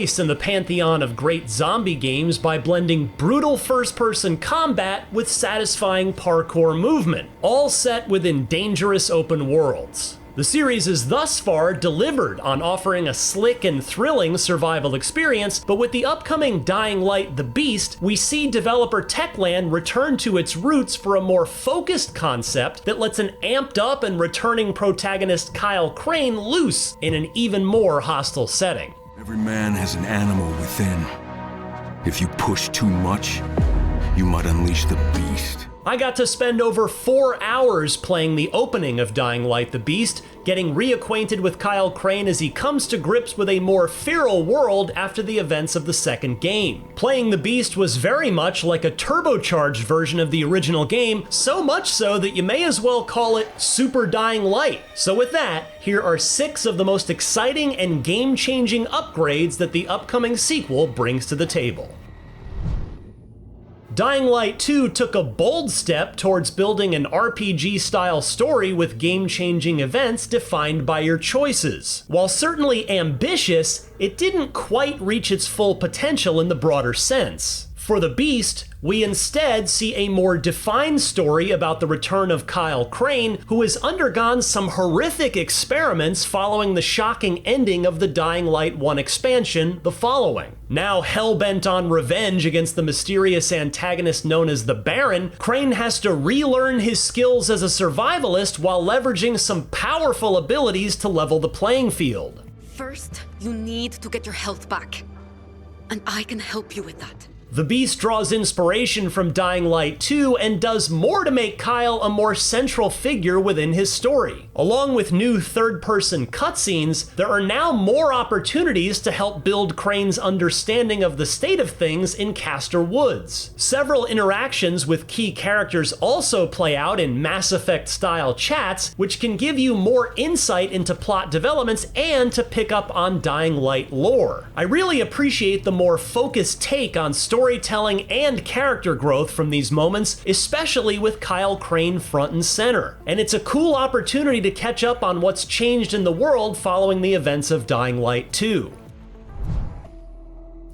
place in the pantheon of great zombie games by blending brutal first-person combat with satisfying parkour movement, all set within dangerous open worlds. The series is thus far delivered on offering a slick and thrilling survival experience, but with the upcoming Dying Light: The Beast, we see developer Techland return to its roots for a more focused concept that lets an amped up and returning protagonist Kyle Crane loose in an even more hostile setting. Every man has an animal within. If you push too much, you might unleash the beast. I got to spend over 4 hours playing the opening of Dying Light: The Beast, getting reacquainted with Kyle Crane as he comes to grips with a more feral world after the events of the second game. Playing the Beast was very much like a turbocharged version of the original game, so much so that you may as well call it Super Dying Light. So with that, here are 6 of the most exciting and game-changing upgrades that the upcoming sequel brings to the table. Dying Light 2 took a bold step towards building an RPG-style story with game-changing events defined by your choices. While certainly ambitious, it didn't quite reach its full potential in the broader sense. For the Beast, we instead see a more defined story about the return of Kyle Crane, who has undergone some horrific experiments following the shocking ending of the Dying Light 1 expansion, The Following. Now hell-bent on revenge against the mysterious antagonist known as the Baron, Crane has to relearn his skills as a survivalist while leveraging some powerful abilities to level the playing field. First, you need to get your health back, and I can help you with that. The Beast draws inspiration from Dying Light 2 and does more to make Kyle a more central figure within his story. Along with new third-person cutscenes, there are now more opportunities to help build Crane's understanding of the state of things in Castor Woods. Several interactions with key characters also play out in Mass Effect-style chats, which can give you more insight into plot developments and to pick up on Dying Light lore. I really appreciate the more focused take on storytelling and character growth from these moments, especially with Kyle Crane front and center. And it's a cool opportunity to catch up on what's changed in the world following the events of Dying Light 2.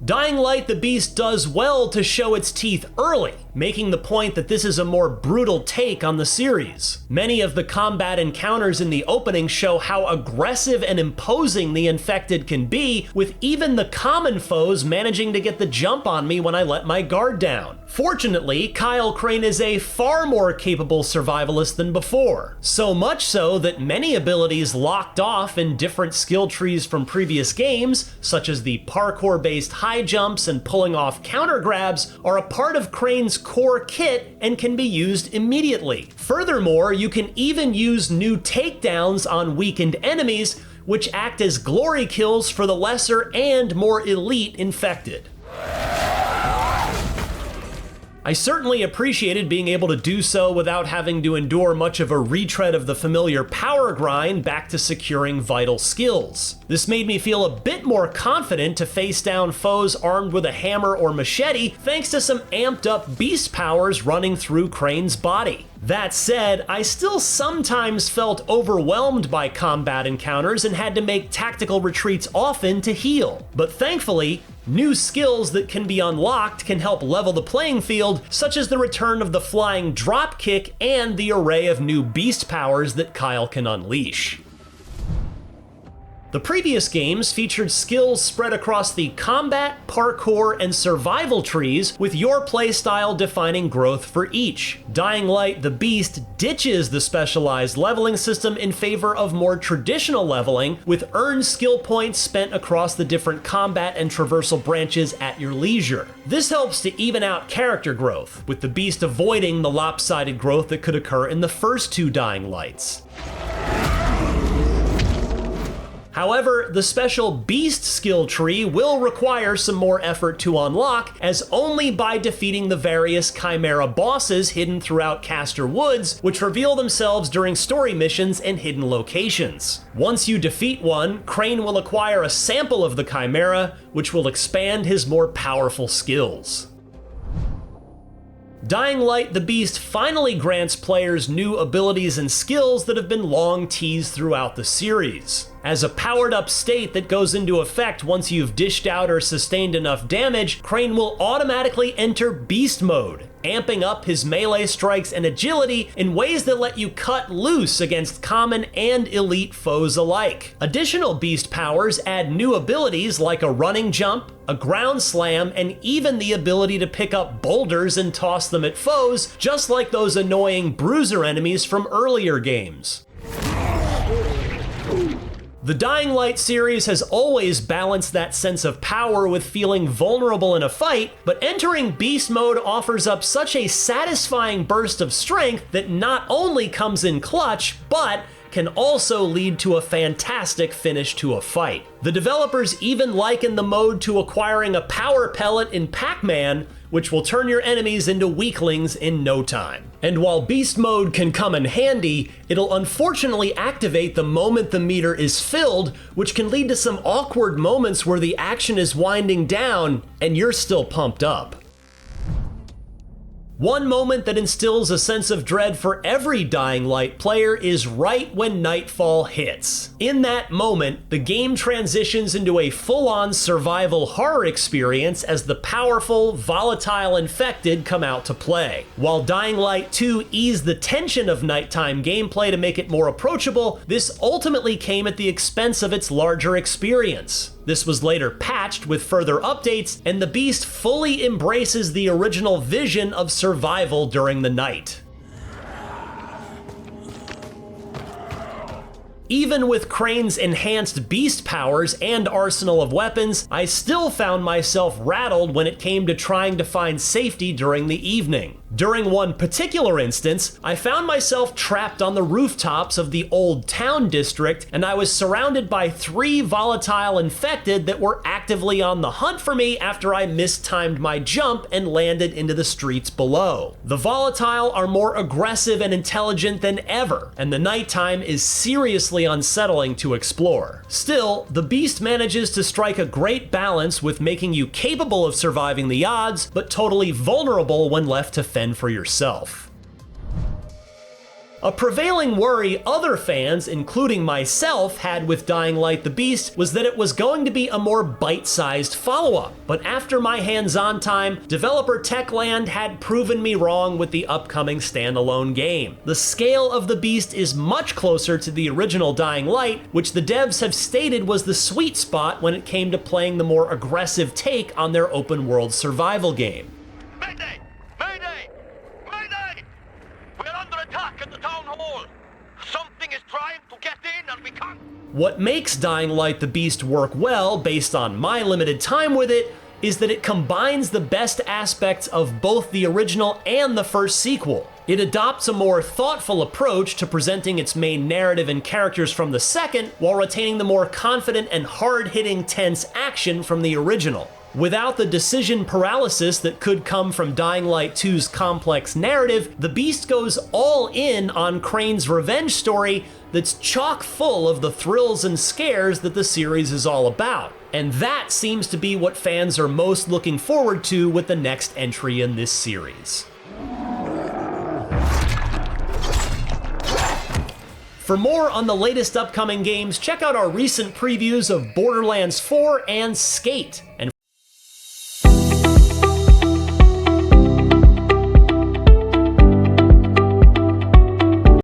Dying Light: The Beast does well to show its teeth early, making the point that this is a more brutal take on the series. Many of the combat encounters in the opening show how aggressive and imposing the infected can be, with even the common foes managing to get the jump on me when I let my guard down. Fortunately, Kyle Crane is a far more capable survivalist than before. So much so that many abilities locked off in different skill trees from previous games, such as the parkour-based high jumps and pulling off counter grabs, are a part of Crane's core kit and can be used immediately. Furthermore, you can even use new takedowns on weakened enemies, which act as glory kills for the lesser and more elite infected. I certainly appreciated being able to do so without having to endure much of a retread of the familiar power grind back to securing vital skills. This made me feel a bit more confident to face down foes armed with a hammer or machete, thanks to some amped up beast powers running through Crane's body. That said, I still sometimes felt overwhelmed by combat encounters and had to make tactical retreats often to heal. But thankfully, new skills that can be unlocked can help level the playing field, such as the return of the flying drop kick and the array of new beast powers that Kyle can unleash. The previous games featured skills spread across the combat, parkour, and survival trees, with your playstyle defining growth for each. Dying Light: The Beast ditches the specialized leveling system in favor of more traditional leveling, with earned skill points spent across the different combat and traversal branches at your leisure. This helps to even out character growth, with the Beast avoiding the lopsided growth that could occur in the first 2 Dying Lights. However, the special Beast skill tree will require some more effort to unlock, as only by defeating the various Chimera bosses hidden throughout Castor Woods, which reveal themselves during story missions and hidden locations. Once you defeat one, Crane will acquire a sample of the Chimera, which will expand his more powerful skills. Dying Light: The Beast finally grants players new abilities and skills that have been long teased throughout the series. As a powered-up state that goes into effect once you've dished out or sustained enough damage, Crane will automatically enter Beast Mode, amping up his melee strikes and agility in ways that let you cut loose against common and elite foes alike. Additional Beast powers add new abilities like a running jump, a ground slam, and even the ability to pick up boulders and toss them at foes, just like those annoying bruiser enemies from earlier games. The Dying Light series has always balanced that sense of power with feeling vulnerable in a fight, but entering Beast Mode offers up such a satisfying burst of strength that not only comes in clutch, but can also lead to a fantastic finish to a fight. The developers even liken the mode to acquiring a power pellet in Pac-Man, which will turn your enemies into weaklings in no time. And while Beast Mode can come in handy, it'll unfortunately activate the moment the meter is filled, which can lead to some awkward moments where the action is winding down and you're still pumped up. One moment that instills a sense of dread for every Dying Light player is right when nightfall hits. In that moment, the game transitions into a full-on survival horror experience as the powerful, volatile infected come out to play. While Dying Light 2 eased the tension of nighttime gameplay to make it more approachable, this ultimately came at the expense of its larger experience. This was later patched with further updates, and the Beast fully embraces the original vision of survival during the night. Even with Crane's enhanced beast powers and arsenal of weapons, I still found myself rattled when it came to trying to find safety during the evening. During one particular instance, I found myself trapped on the rooftops of the Old Town district, and I was surrounded by 3 volatile infected that were actively on the hunt for me after I mistimed my jump and landed into the streets below. The volatile are more aggressive and intelligent than ever, and the nighttime is seriously unsettling to explore. Still, the Beast manages to strike a great balance with making you capable of surviving the odds, but totally vulnerable when left to fend for yourself. A prevailing worry other fans, including myself, had with Dying Light the Beast was that it was going to be a more bite-sized follow-up, but after my hands-on time, developer Techland had proven me wrong with the upcoming standalone game. The scale of the Beast is much closer to the original Dying Light, which the devs have stated was the sweet spot when it came to playing the more aggressive take on their open-world survival game. Mayday! Mayday! Mayday! We're under attack at the town hall! Something is trying to get in and we can't... What makes Dying Light the Beast work well, based on my limited time with it, is that it combines the best aspects of both the original and the first sequel. It adopts a more thoughtful approach to presenting its main narrative and characters from the second, while retaining the more confident and hard-hitting, tense action from the original. Without the decision paralysis that could come from Dying Light 2's complex narrative, the Beast goes all in on Crane's revenge story that's chock full of the thrills and scares that the series is all about. And that seems to be what fans are most looking forward to with the next entry in this series. For more on the latest upcoming games, check out our recent previews of Borderlands 4 and Skate. And